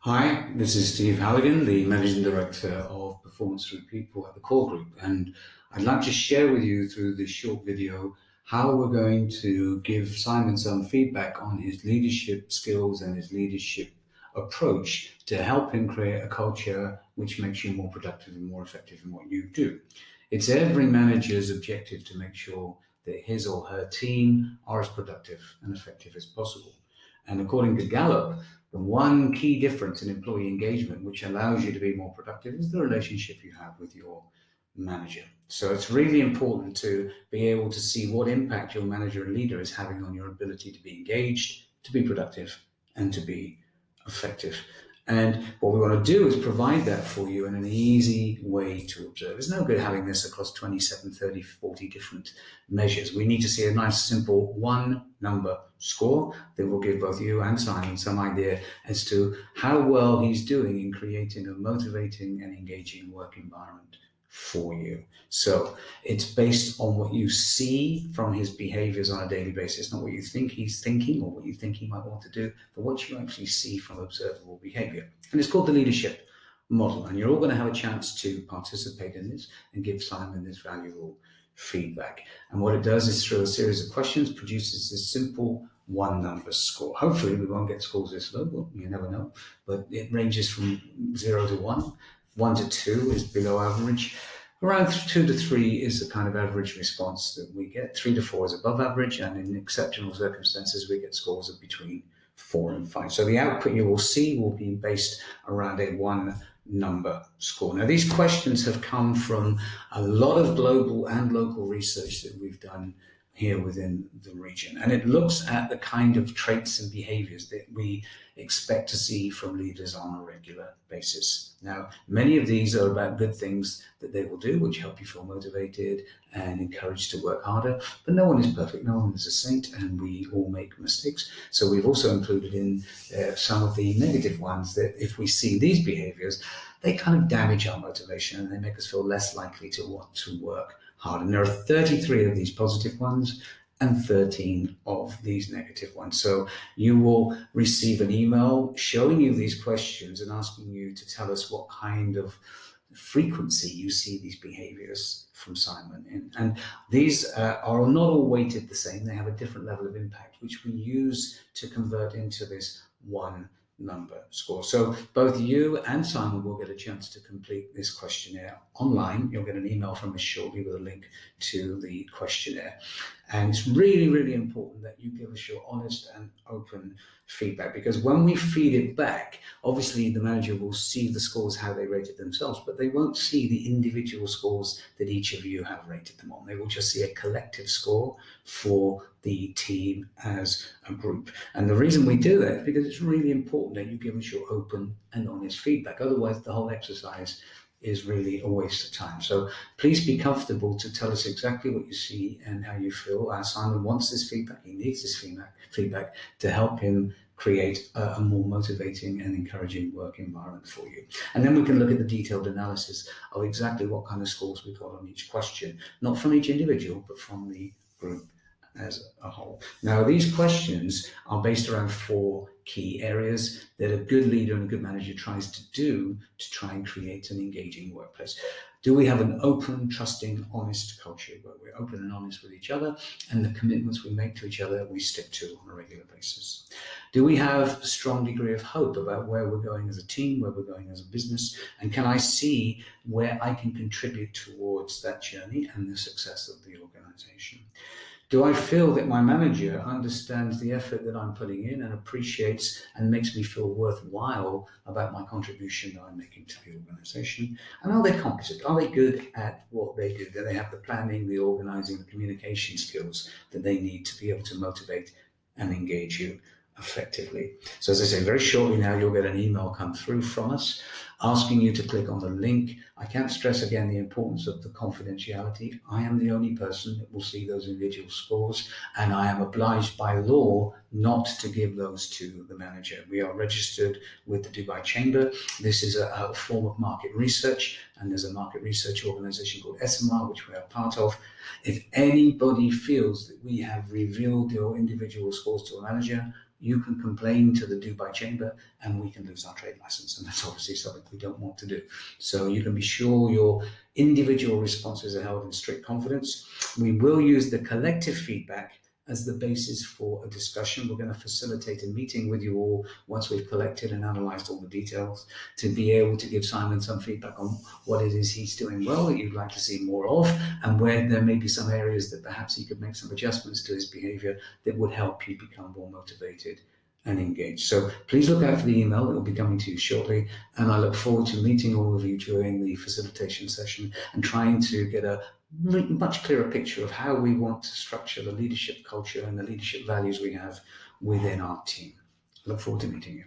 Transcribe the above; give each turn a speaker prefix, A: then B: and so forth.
A: Hi, this is Steve Halligan, the Managing Director of Performance Through People at the Core Group. And I'd like to share with you through this short video how we're going to give Simon some feedback on his leadership skills and his leadership approach to help him create a culture which makes you more productive and more effective in what you do. It's every manager's objective to make sure that his or her team are as productive and effective as possible. And according to Gallup, the one key difference in employee engagement, which allows you to be more productive, is the relationship you have with your manager. So it's really important to be able to see what impact your manager and leader is having on your ability to be engaged, to be productive, and to be effective. And what we want to do is provide that for you in an easy way to observe. It's no good having this across 27, 30, 40 different measures. We need to see a nice, simple one number score that will give both you and Simon some idea as to how well he's doing in creating a motivating and engaging work environment for you. So it's based on what you see from his behaviors on a daily basis, not what you think he's thinking or what you think he might want to do, but what you actually see from observable behavior. And it's called the leadership model. And you're all going to have a chance to participate in this and give Simon this valuable feedback. And what it does is, through a series of questions, produces this simple one number score. Hopefully we won't get scores this low, but you never know. But it ranges from 0 to 1. 1 to 2 is below average. Around 2 to 3 is the kind of average response that we get. 3 to 4 is above average, and in exceptional circumstances, we get scores of between 4 and 5. So the output you will see will be based around a one number score. Now, these questions have come from a lot of global and local research that we've done here within the region. And it looks at the kind of traits and behaviors that we expect to see from leaders on a regular basis. Now, many of these are about good things that they will do, which help you feel motivated and encouraged to work harder. But no one is perfect, no one is a saint, and we all make mistakes. So we've also included in some of the negative ones that if we see these behaviors, they kind of damage our motivation and they make us feel less likely to want to work hard. And there are 33 of these positive ones and 13 of these negative ones. So you will receive an email showing you these questions and asking you to tell us what kind of frequency you see these behaviors from Simon in. And these are not all weighted the same. They have a different level of impact, which we use to convert into this one number score. So both you and Simon will get a chance to complete this questionnaire online. You'll get an email from us shortly with a link to the questionnaire. And it's really, really important that you give us your honest and open feedback, because when we feed it back, obviously the manager will see the scores, how they rated themselves, but they won't see the individual scores that each of you have rated them on. They will just see a collective score for the team as a group. And the reason we do that is because it's really important that you give us your open and honest feedback. Otherwise, the whole exercise is really a waste of time. So please be comfortable to tell us exactly what you see and how you feel. Simon wants this feedback. He needs this feedback to help him create a more motivating and encouraging work environment for you. And then we can look at the detailed analysis of exactly what kind of scores we got on each question, not from each individual, but from the group as a whole. Now, these questions are based around four key areas that a good leader and a good manager tries to do to try and create an engaging workplace. Do we have an open, trusting, honest culture where we're open and honest with each other, and the commitments we make to each other we stick to on a regular basis? Do we have a strong degree of hope about where we're going as a team, where we're going as a business, and can I see where I can contribute towards that journey and the success of the organization? Do I feel that my manager understands the effort that I'm putting in and appreciates and makes me feel worthwhile about my contribution that I'm making to the organization? And are they competent? Are they good at what they do? Do they have the planning, the organizing, the communication skills that they need to be able to motivate and engage you effectively? So as I say, very shortly now, you'll get an email come through from us asking you to click on the link. I can't stress again the importance of the confidentiality. I am the only person that will see those individual scores, and I am obliged by law not to give those to the manager. We are registered with the Dubai Chamber. This is a form of market research, and there's a market research organization called SMR, which we are part of. If anybody feels that we have revealed your individual scores to a manager, you can complain to the Dubai Chamber and we can lose our trade license. And that's obviously something we don't want to do. So you can be sure your individual responses are held in strict confidence. We will use the collective feedback as the basis for a discussion. We're going to facilitate a meeting with you all once we've collected and analysed all the details to be able to give Simon some feedback on what it is he's doing well that you'd like to see more of, and where there may be some areas that perhaps he could make some adjustments to his behaviour that would help you become more motivated and engaged. So please look out for the email that will be coming to you shortly, and I look forward to meeting all of you during the facilitation session and trying to get a much clearer picture of how we want to structure the leadership culture and the leadership values we have within our team. I look forward to meeting you.